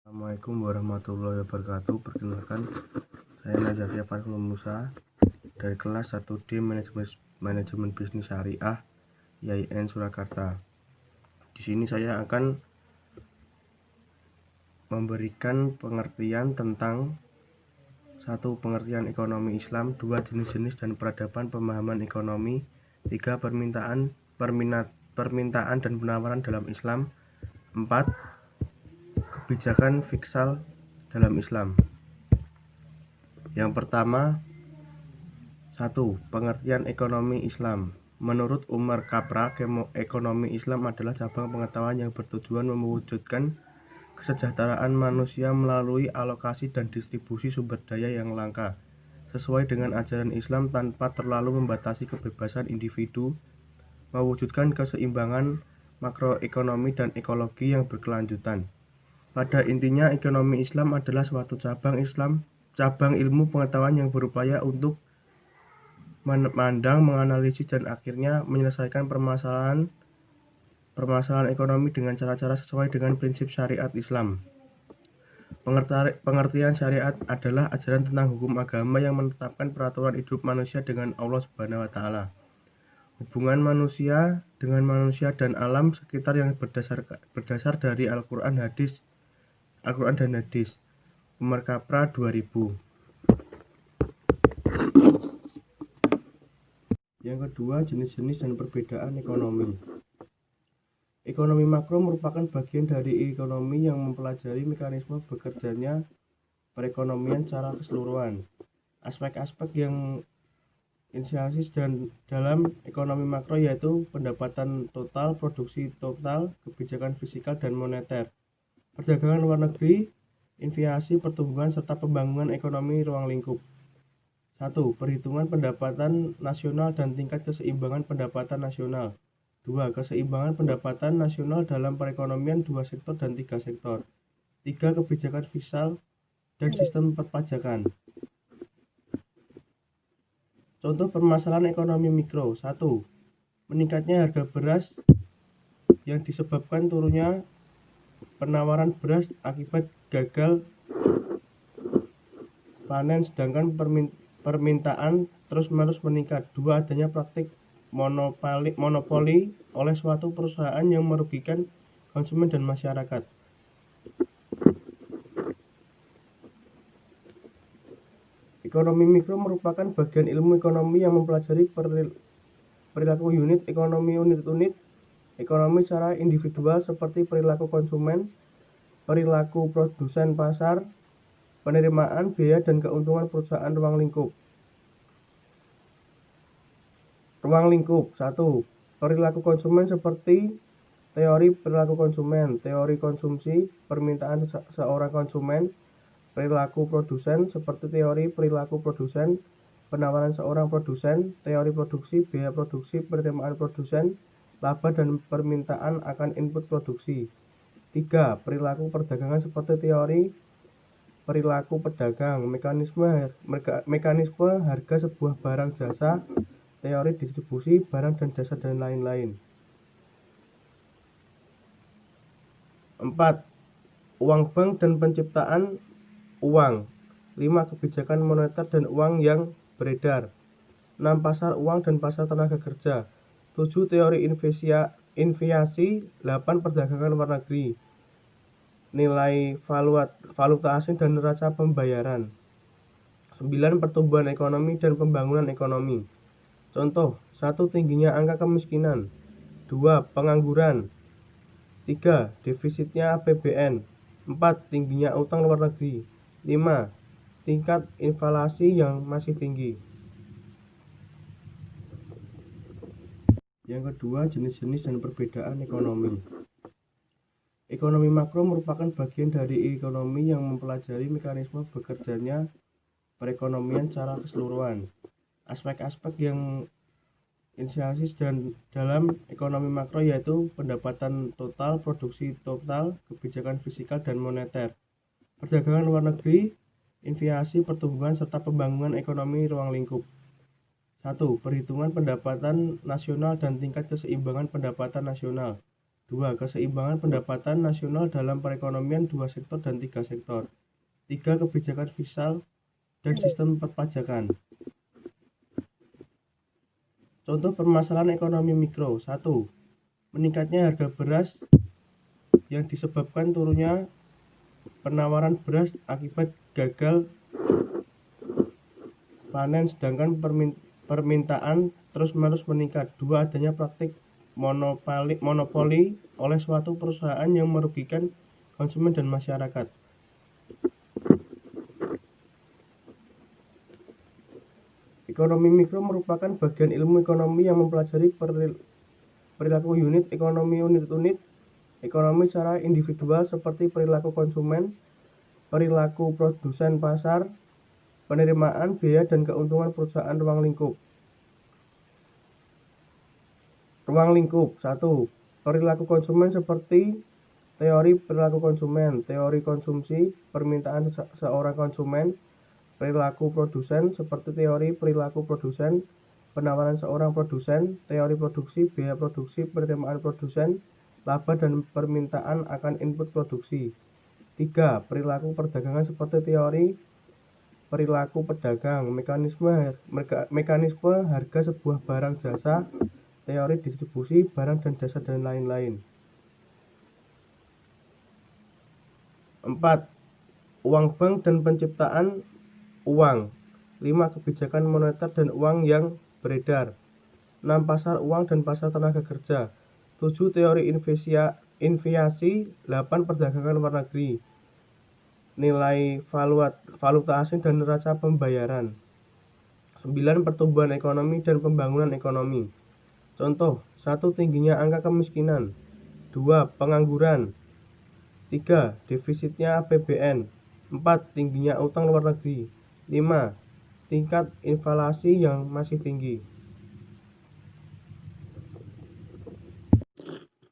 Assalamualaikum warahmatullahi wabarakatuh. Perkenalkan, saya Nazafia Fahrul Musa dari kelas 1D Manajemen Bisnis Syariah IAIN Surakarta. Di sini saya akan memberikan pengertian tentang satu, pengertian ekonomi Islam, dua, jenis-jenis dan peradaban pemahaman ekonomi, tiga, permintaan dan penawaran dalam Islam, empat, kebijakan fiskal dalam Islam. Yang pertama, 1. Pengertian ekonomi Islam. Menurut Umar Kapra, ekonomi Islam adalah cabang pengetahuan yang bertujuan mewujudkan kesejahteraan manusia melalui alokasi dan distribusi sumber daya yang langka, sesuai dengan ajaran Islam tanpa terlalu membatasi kebebasan individu, mewujudkan keseimbangan makroekonomi dan ekologi yang berkelanjutan. Pada intinya, ekonomi Islam adalah suatu cabang ilmu pengetahuan yang berupaya untuk memandang, menganalisis, dan akhirnya menyelesaikan permasalahan ekonomi dengan cara-cara sesuai dengan prinsip syariat Islam. Pengertian syariat adalah ajaran tentang hukum agama yang menetapkan peraturan hidup manusia dengan Allah Subhanahu wa Ta'ala. Hubungan manusia dengan manusia dan alam sekitar yang berdasar dari Al-Quran dan hadis. Umar Kapra 2000. Yang kedua, jenis-jenis dan perbedaan ekonomi. Ekonomi makro merupakan bagian dari ekonomi yang mempelajari mekanisme bekerjanya perekonomian secara keseluruhan. Aspek-aspek yang inisialis dan dalam ekonomi makro yaitu pendapatan total, produksi total, kebijakan fiskal dan moneter, perdagangan luar negeri, inflasi, pertumbuhan, serta pembangunan ekonomi ruang lingkup. 1. Perhitungan pendapatan nasional dan tingkat keseimbangan pendapatan nasional. 2. Keseimbangan pendapatan nasional dalam perekonomian 2 sektor dan 3 sektor. 3. Kebijakan fiskal dan sistem perpajakan. Contoh permasalahan ekonomi mikro. 1. Meningkatnya harga beras yang disebabkan turunnya penawaran beras akibat gagal panen, sedangkan permintaan terus-menerus meningkat. 2. Adanya praktik monopoli oleh suatu perusahaan yang merugikan konsumen dan masyarakat. Ekonomi mikro merupakan bagian ilmu ekonomi yang mempelajari perilaku unit ekonomi secara individual seperti perilaku konsumen, perilaku produsen pasar, penerimaan, biaya, dan keuntungan perusahaan ruang lingkup. 1. Perilaku konsumen seperti teori perilaku konsumen, teori konsumsi, permintaan seorang konsumen. Perilaku produsen seperti teori perilaku produsen, penawaran seorang produsen, teori produksi, biaya produksi, penerimaan produsen, laba dan permintaan akan input produksi. 3. Perilaku perdagangan seperti teori perilaku pedagang, mekanisme harga sebuah barang jasa, teori distribusi barang dan jasa, dan lain-lain. 4. Uang bank dan penciptaan uang. 5. Kebijakan moneter dan uang yang beredar. 6. Pasar uang dan pasar tenaga kerja. 7. Teori inflasi. 8. Perdagangan luar negeri, nilai valuta asing dan neraca pembayaran. 9. Pertumbuhan ekonomi dan pembangunan ekonomi. Contoh: 1. Tingginya angka kemiskinan. 2. Pengangguran. 3. Defisitnya APBN. 4. Tingginya utang luar negeri. 5. Tingkat inflasi yang masih tinggi. Yang kedua, jenis-jenis dan perbedaan ekonomi. Ekonomi makro merupakan bagian dari ekonomi yang mempelajari mekanisme bekerjanya perekonomian secara keseluruhan. Aspek-aspek yang inisialis dan dalam ekonomi makro yaitu pendapatan total, produksi total, kebijakan fiskal dan moneter, perdagangan luar negeri, inflasi, pertumbuhan, serta pembangunan ekonomi ruang lingkup. 1. Perhitungan pendapatan nasional dan tingkat keseimbangan pendapatan nasional. 2. Keseimbangan pendapatan nasional dalam perekonomian 2 sektor dan 3 sektor. 3. Kebijakan fiskal dan sistem perpajakan. Contoh permasalahan ekonomi mikro. 1. Meningkatnya harga beras yang disebabkan turunnya penawaran beras akibat gagal panen, sedangkan permintaan terus-menerus meningkat. 2. Adanya praktik monopoli oleh suatu perusahaan yang merugikan konsumen dan masyarakat. Ekonomi mikro merupakan bagian ilmu ekonomi yang mempelajari perilaku unit ekonomi secara individual seperti perilaku konsumen, perilaku produsen pasar, penerimaan biaya dan keuntungan perusahaan. Ruang lingkup 1. Perilaku konsumen seperti teori perilaku konsumen, teori konsumsi, permintaan seorang konsumen. Perilaku produsen seperti teori perilaku produsen, penawaran seorang produsen, teori produksi, biaya produksi, penerimaan produsen, laba dan permintaan akan input produksi. 3. Perilaku perdagangan seperti teori perilaku pedagang, mekanisme harga sebuah barang jasa, teori distribusi barang dan jasa dan lain-lain. 4. Uang bank dan penciptaan uang. 5. Kebijakan moneter dan uang yang beredar. 6. Pasar uang dan pasar tenaga kerja. 7. Teori inflasi. 8. Perdagangan luar negeri, nilai valuta asing dan neraca pembayaran. 9. Pertumbuhan ekonomi dan pembangunan ekonomi. Contoh: 1. Tingginya angka kemiskinan. 2. Pengangguran. 3. Defisitnya APBN. 4. Tingginya utang luar negeri. 5. Tingkat inflasi yang masih tinggi.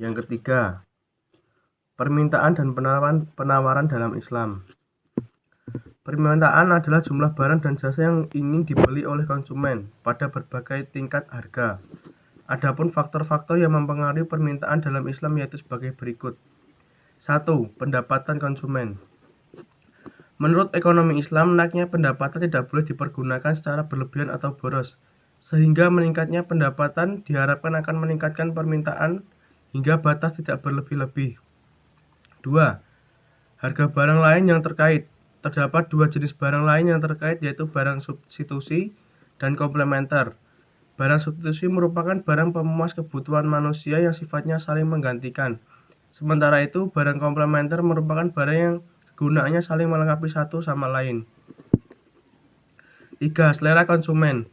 Yang ketiga, permintaan dan penawaran dalam Islam. Permintaan adalah jumlah barang dan jasa yang ingin dibeli oleh konsumen pada berbagai tingkat harga. Adapun faktor-faktor yang mempengaruhi permintaan dalam Islam yaitu sebagai berikut. 1. Pendapatan konsumen. Menurut ekonomi Islam, naiknya pendapatan tidak boleh dipergunakan secara berlebihan atau boros, sehingga meningkatnya pendapatan diharapkan akan meningkatkan permintaan hingga batas tidak berlebih-lebih. 2. Harga barang lain yang terkait. Terdapat 2 jenis barang lain yang terkait, yaitu barang substitusi dan komplementer. Barang substitusi merupakan barang pemuas kebutuhan manusia yang sifatnya saling menggantikan. Sementara itu, barang komplementer merupakan barang yang kegunaannya saling melengkapi satu sama lain. 3. Selera konsumen.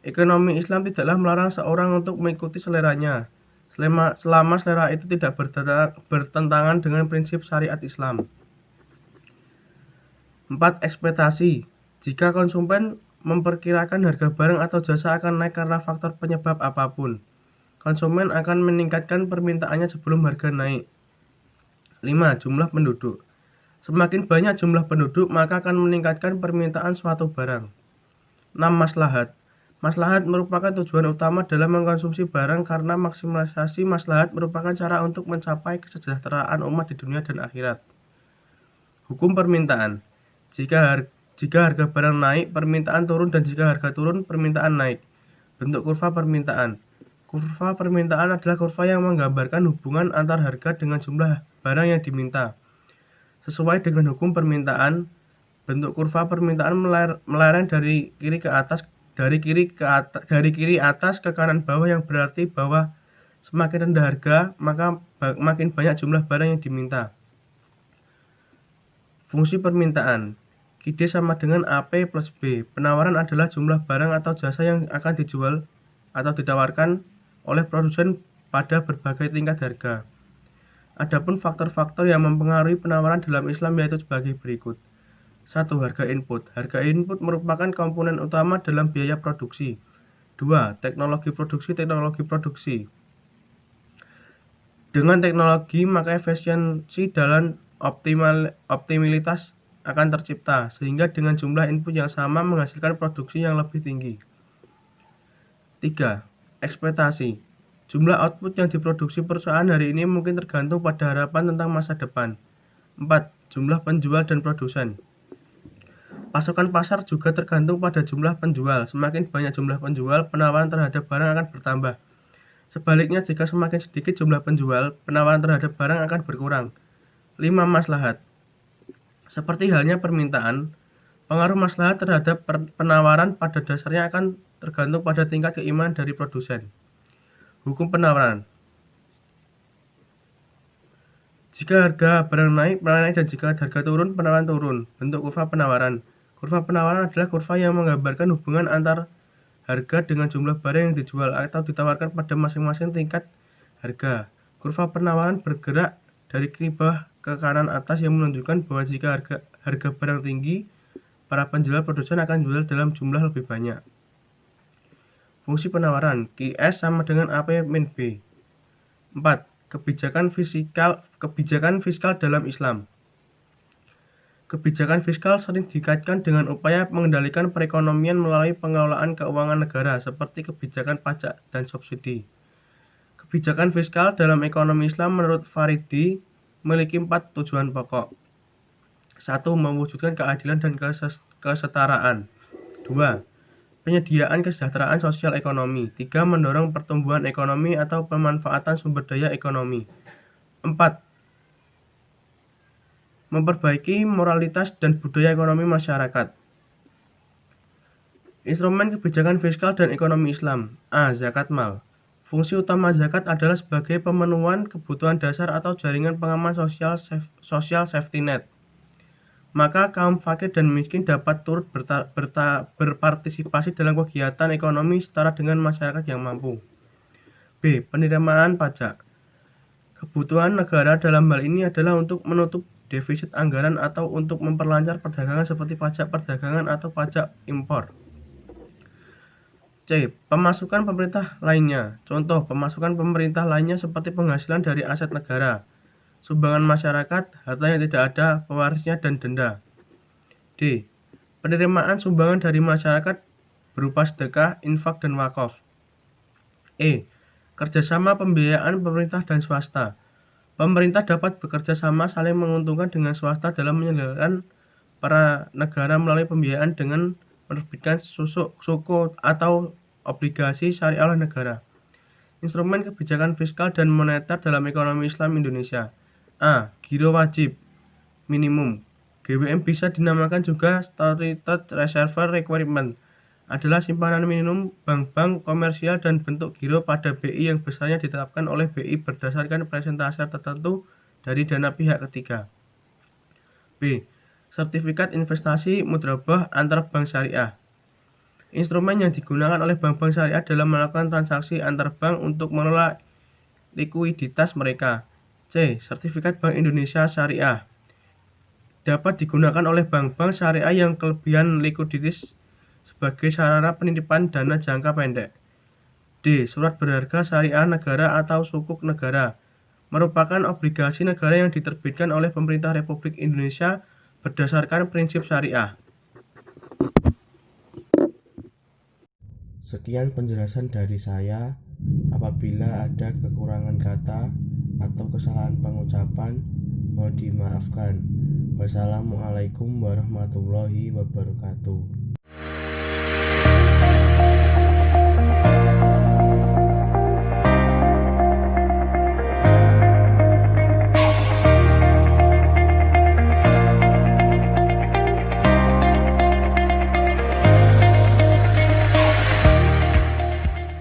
Ekonomi Islam tidaklah melarang seorang untuk mengikuti seleranya, selama selera itu tidak bertentangan dengan prinsip syariat Islam. 4. Ekspektasi. Jika konsumen memperkirakan harga barang atau jasa akan naik karena faktor penyebab apapun, konsumen akan meningkatkan permintaannya sebelum harga naik. 5. Jumlah penduduk. Semakin banyak jumlah penduduk, maka akan meningkatkan permintaan suatu barang. 6. Maslahat. Maslahat merupakan tujuan utama dalam mengkonsumsi barang karena maksimalisasi maslahat merupakan cara untuk mencapai kesejahteraan umat di dunia dan akhirat. Hukum permintaan. Jika harga barang naik, permintaan turun, dan jika harga turun, permintaan naik. Bentuk kurva permintaan. Kurva permintaan adalah kurva yang menggambarkan hubungan antar harga dengan jumlah barang yang diminta. Sesuai dengan hukum permintaan, bentuk kurva permintaan melereng dari kiri atas ke kanan bawah, yang berarti bahwa semakin rendah harga, maka makin banyak jumlah barang yang diminta. Fungsi permintaan. QD sama dengan AP plus B. Penawaran adalah jumlah barang atau jasa yang akan dijual atau ditawarkan oleh produsen pada berbagai tingkat harga. Adapun faktor-faktor yang mempengaruhi penawaran dalam Islam yaitu sebagai berikut. 1. Harga input. Harga input merupakan komponen utama dalam biaya produksi. 2. Teknologi produksi. Dengan teknologi, maka efisiensi dan optimalitas akan tercipta, sehingga dengan jumlah input yang sama menghasilkan produksi yang lebih tinggi. 3. Ekspektasi. Jumlah output yang diproduksi perusahaan hari ini mungkin tergantung pada harapan tentang masa depan. 4. Jumlah penjual dan produsen. Pasokan pasar juga tergantung pada jumlah penjual. Semakin banyak jumlah penjual, penawaran terhadap barang akan bertambah. Sebaliknya, jika semakin sedikit jumlah penjual, penawaran terhadap barang akan berkurang. 5. Maslahat. Seperti halnya permintaan, pengaruh maslahat terhadap penawaran pada dasarnya akan tergantung pada tingkat keimanan dari produsen. Hukum penawaran. Jika harga barang naik, penawaran naik, dan jika harga turun, penawaran turun. Bentuk kurva penawaran. Kurva penawaran adalah kurva yang menggambarkan hubungan antar harga dengan jumlah barang yang dijual atau ditawarkan pada masing-masing tingkat harga. Kurva penawaran bergerak dari kiri bawah ke kanan atas yang menunjukkan bahwa jika harga barang tinggi, para penjual produsen akan jual dalam jumlah lebih banyak. Fungsi penawaran, QS sama dengan AP min B. 4. Kebijakan fiskal dalam Islam. Kebijakan fiskal sering dikaitkan dengan upaya mengendalikan perekonomian melalui pengelolaan keuangan negara, seperti kebijakan pajak dan subsidi. Kebijakan fiskal dalam ekonomi Islam menurut Faridi memiliki 4 tujuan pokok. 1. Mewujudkan keadilan dan kesetaraan. 2. Penyediaan kesejahteraan sosial ekonomi. 3. Mendorong pertumbuhan ekonomi atau pemanfaatan sumber daya ekonomi. 4. Memperbaiki moralitas dan budaya ekonomi masyarakat. Instrumen kebijakan fiskal dan ekonomi Islam. A. Zakat mal. Fungsi utama zakat adalah sebagai pemenuhan kebutuhan dasar atau jaringan pengaman sosial safety net. Maka kaum fakir dan miskin dapat turut berpartisipasi dalam kegiatan ekonomi setara dengan masyarakat yang mampu. B. Penerimaan pajak. Kebutuhan negara dalam hal ini adalah untuk menutup defisit anggaran atau untuk memperlancar perdagangan seperti pajak perdagangan atau pajak impor. C. Pemasukan pemerintah lainnya. Contoh pemasukan pemerintah lainnya seperti penghasilan dari aset negara, sumbangan masyarakat, harta yang tidak ada pewarisnya, dan denda. D. Penerimaan sumbangan dari masyarakat berupa sedekah, infak, dan wakaf. E. Kerjasama pembiayaan pemerintah dan swasta. Pemerintah dapat bekerja sama saling menguntungkan dengan swasta dalam menyelenggarakan para negara melalui pembiayaan dengan menerbitkan suku atau obligasi syariah oleh negara. Instrumen kebijakan fiskal dan moneter dalam ekonomi Islam Indonesia. A. Giro wajib minimum. GWM bisa dinamakan juga Statutory Reserve Requirement. Adalah simpanan minimum bank-bank komersial dan bentuk giro pada BI yang besarnya ditetapkan oleh BI berdasarkan persentase tertentu dari dana pihak ketiga. B. Sertifikat investasi mudharabah antar bank syariah. Instrumen yang digunakan oleh bank-bank syariah dalam melakukan transaksi antar bank untuk mengelola likuiditas mereka. C. Sertifikat Bank Indonesia Syariah. Dapat digunakan oleh bank-bank syariah yang kelebihan likuiditas sebagai sarana penitipan dana jangka pendek. D. Surat berharga syariah negara atau sukuk negara. Merupakan obligasi negara yang diterbitkan oleh pemerintah Republik Indonesia berdasarkan prinsip syariah. Sekian penjelasan dari saya. Apabila ada kekurangan kata atau kesalahan pengucapan, mohon dimaafkan. Wassalamualaikum warahmatullahi wabarakatuh.